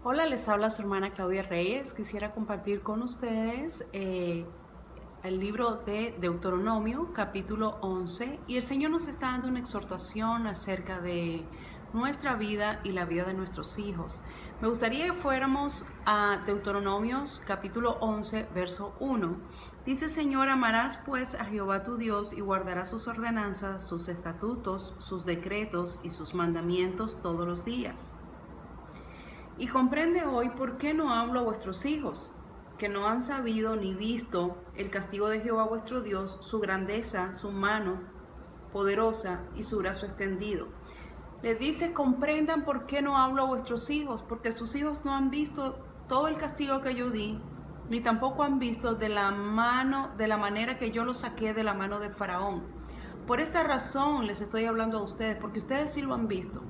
Hola, les habla su hermana Claudia Reyes. Quisiera compartir con ustedes el libro de Deuteronomio, capítulo 11. Y el Señor nos está dando una exhortación acerca de nuestra vida y la vida de nuestros hijos. Me gustaría que fuéramos a Deuteronomios, capítulo 11, verso 1. Dice: Señor, amarás pues a Jehová tu Dios y guardarás sus ordenanzas, sus estatutos, sus decretos y sus mandamientos todos los días. Y comprende hoy por qué no hablo a vuestros hijos, que no han sabido ni visto el castigo de Jehová vuestro Dios, su grandeza, su mano poderosa y su brazo extendido. Le dice: comprendan por qué no hablo a vuestros hijos, porque sus hijos no han visto todo el castigo que yo di, ni tampoco han visto de la manera que yo los saqué de la mano del faraón. Por esta razón les estoy hablando a ustedes, porque ustedes sí lo han visto.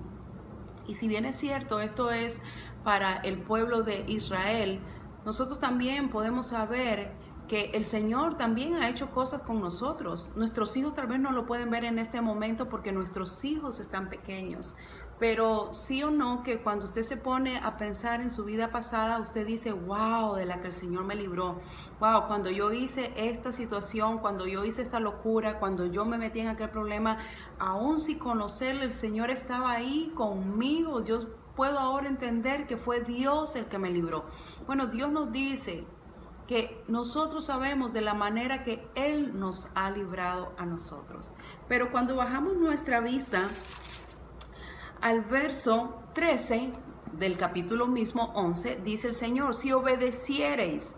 Y si bien es cierto, esto es para el pueblo de Israel, nosotros también podemos saber que el Señor también ha hecho cosas con nosotros. Nuestros hijos tal vez no lo pueden ver en este momento porque nuestros hijos están pequeños. Pero sí o no, que cuando usted se pone a pensar en su vida pasada, usted dice: wow, de la que el Señor me libró. Wow, cuando yo hice esta situación, cuando yo hice esta locura, cuando yo me metí en aquel problema, aún sin conocerle, el Señor estaba ahí conmigo. Yo puedo ahora entender que fue Dios el que me libró. Bueno, Dios nos dice que nosotros sabemos de la manera que Él nos ha librado a nosotros. Pero cuando bajamos nuestra vista al verso 13 del capítulo mismo 11, dice el Señor: si obedeciereis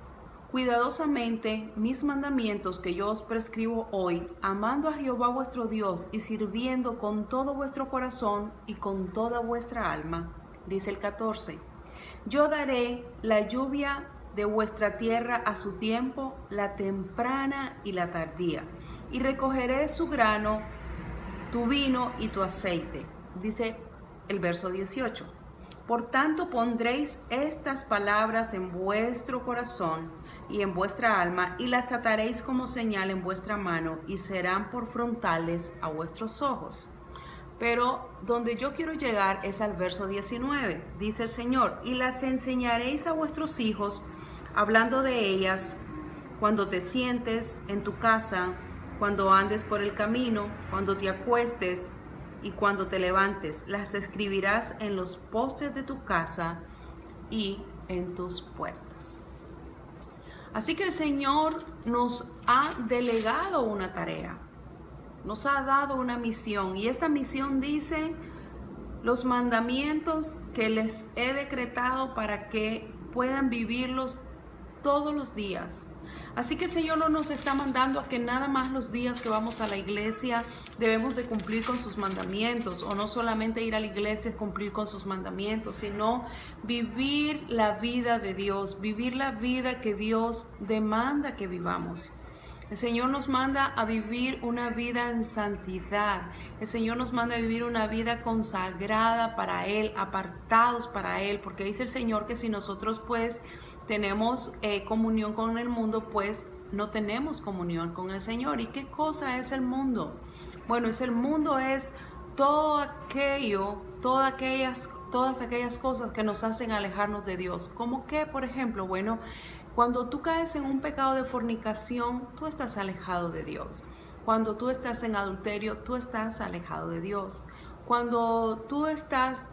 cuidadosamente mis mandamientos que yo os prescribo hoy, amando a Jehová vuestro Dios y sirviendo con todo vuestro corazón y con toda vuestra alma, dice el 14, yo daré la lluvia de vuestra tierra a su tiempo, la temprana y la tardía, y recogeré su grano, tu vino y tu aceite, dice el verso 18. Por tanto pondréis estas palabras en vuestro corazón y en vuestra alma, y las ataréis como señal en vuestra mano, y serán por frontales a vuestros ojos. Pero donde yo quiero llegar es al verso 19. Dice el Señor: y las enseñaréis a vuestros hijos, hablando de ellas cuando te sientes en tu casa, cuando andes por el camino, cuando te acuestes y cuando te levantes. Las escribirás en los postes de tu casa y en tus puertas. Así que el Señor nos ha delegado una tarea, nos ha dado una misión, y esta misión dice: los mandamientos que les he decretado para que puedan vivirlos todos los días. Así que el Señor no nos está mandando a que nada más los días que vamos a la iglesia debemos de cumplir con sus mandamientos, o no solamente ir a la iglesia y cumplir con sus mandamientos, sino vivir la vida de Dios, vivir la vida que Dios demanda que vivamos. El Señor nos manda a vivir una vida en santidad. El Señor nos manda a vivir una vida consagrada para Él, apartados para Él, porque dice el Señor que si nosotros pues tenemos comunión con el mundo, pues no tenemos comunión con el Señor. ¿Y qué cosa es el mundo? Bueno, el mundo es todo aquello, todas aquellas cosas que nos hacen alejarnos de Dios. ¿Cómo qué, por ejemplo? Bueno, cuando tú caes en un pecado de fornicación, tú estás alejado de Dios. Cuando tú estás en adulterio, tú estás alejado de Dios. Cuando tú estás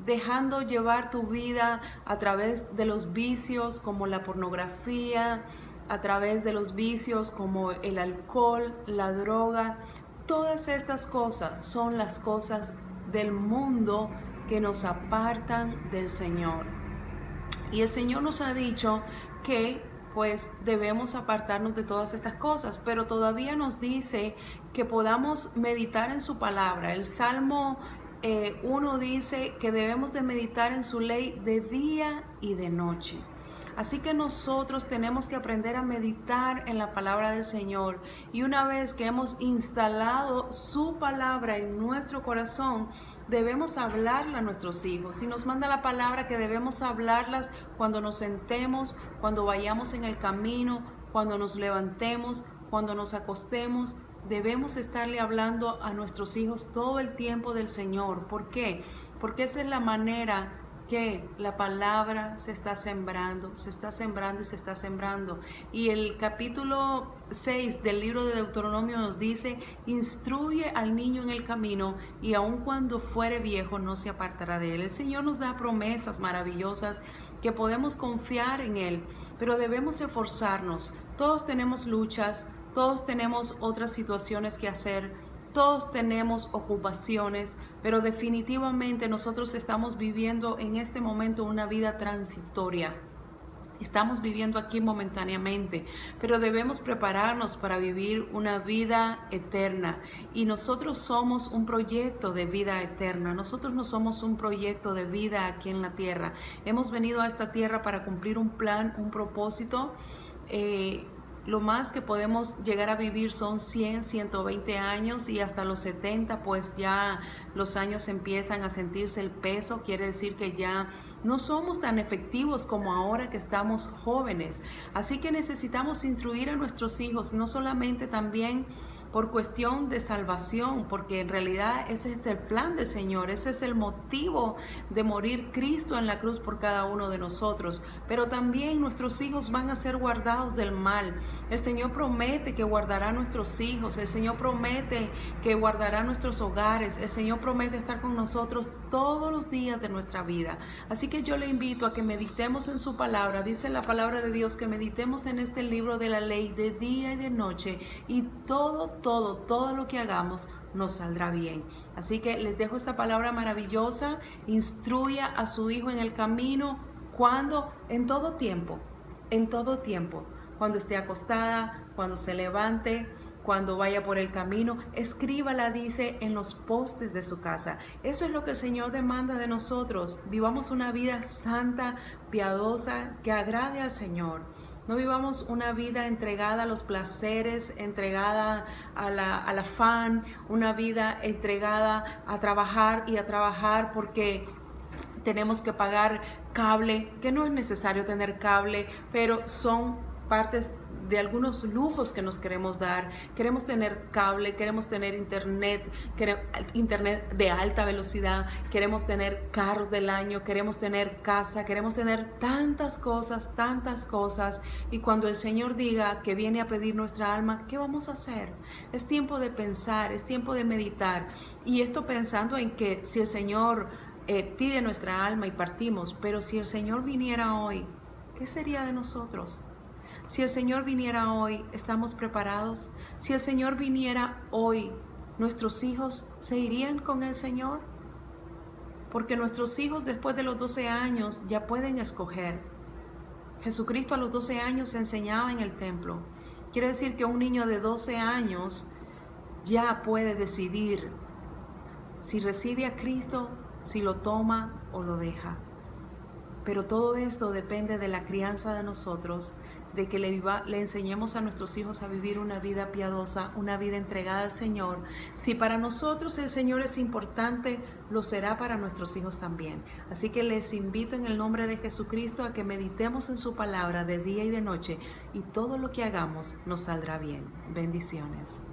dejando llevar tu vida a través de los vicios como la pornografía, a través de los vicios como el alcohol, la droga, todas estas cosas son las cosas del mundo que nos apartan del Señor. Y el Señor nos ha dicho que pues debemos apartarnos de todas estas cosas, pero todavía nos dice que podamos meditar en su palabra. El Salmo 1 dice que debemos de meditar en su ley de día y de noche. Así que nosotros tenemos que aprender a meditar en la palabra del Señor, y una vez que hemos instalado su palabra en nuestro corazón, debemos hablarla a nuestros hijos. Y nos manda la palabra que debemos hablarlas cuando nos sentemos, cuando vayamos en el camino, cuando nos levantemos, cuando nos acostemos. Debemos estarle hablando a nuestros hijos todo el tiempo del Señor. ¿Por qué? Porque esa es la manera que la palabra se está sembrando y se está sembrando. Y el capítulo 6 del libro de Deuteronomio nos dice: instruye al niño en el camino, y aun cuando fuere viejo no se apartará de él. El Señor nos da promesas maravillosas que podemos confiar en Él, pero debemos esforzarnos. Todos tenemos luchas, todos tenemos otras situaciones que hacer, todos tenemos ocupaciones, pero definitivamente nosotros estamos viviendo en este momento una vida transitoria. Estamos viviendo aquí momentáneamente, pero debemos prepararnos para vivir una vida eterna. Y nosotros somos un proyecto de vida eterna. Nosotros no somos un proyecto de vida aquí en la tierra. Hemos venido a esta tierra para cumplir un plan, un propósito. Lo más que podemos llegar a vivir son 100, 120 años, y hasta los 70 pues ya los años empiezan a sentirse el peso. Quiere decir que ya no somos tan efectivos como ahora que estamos jóvenes. Así que necesitamos instruir a nuestros hijos, no solamente también por cuestión de salvación, porque en realidad ese es el plan del Señor, ese es el motivo de morir Cristo en la cruz por cada uno de nosotros, pero también nuestros hijos van a ser guardados del mal. El Señor promete que guardará a nuestros hijos, el Señor promete que guardará nuestros hogares, el Señor promete estar con nosotros todos los días de nuestra vida. Así que yo le invito a que meditemos en su palabra. Dice la palabra de Dios que meditemos en este libro de la ley de día y de noche, y todo lo que hagamos nos saldrá bien. Así que les dejo esta palabra maravillosa: instruya a su hijo en el camino. ¿Cuándo? En todo tiempo, cuando esté acostada, cuando se levante, cuando vaya por el camino, escríbala, dice, en los postes de su casa. Eso es lo que el Señor demanda de nosotros. Vivamos una vida santa, piadosa, que agrade al Señor. No vivamos una vida entregada a los placeres, entregada al afán, una vida entregada a trabajar y a trabajar porque tenemos que pagar cable, que no es necesario tener cable, pero son partes de algunos lujos que nos queremos dar. Queremos tener cable, queremos tener internet de alta velocidad, queremos tener carros del año, queremos tener casa, queremos tener tantas cosas, y cuando el Señor diga que viene a pedir nuestra alma, ¿qué vamos a hacer? Es tiempo de pensar, es tiempo de meditar, y esto pensando en que si el Señor pide nuestra alma y partimos, pero si el Señor viniera hoy, ¿qué sería de nosotros? Si el Señor viniera hoy, ¿estamos preparados? Si el Señor viniera hoy, ¿nuestros hijos se irían con el Señor? Porque nuestros hijos después de los 12 años ya pueden escoger. Jesucristo a los 12 años enseñaba en el templo. Quiere decir que un niño de 12 años ya puede decidir si recibe a Cristo, si lo toma o lo deja. Pero todo esto depende de la crianza de nosotros, de que le enseñemos a nuestros hijos a vivir una vida piadosa, una vida entregada al Señor. Si para nosotros el Señor es importante, lo será para nuestros hijos también. Así que les invito en el nombre de Jesucristo a que meditemos en su palabra de día y de noche, y todo lo que hagamos nos saldrá bien. Bendiciones.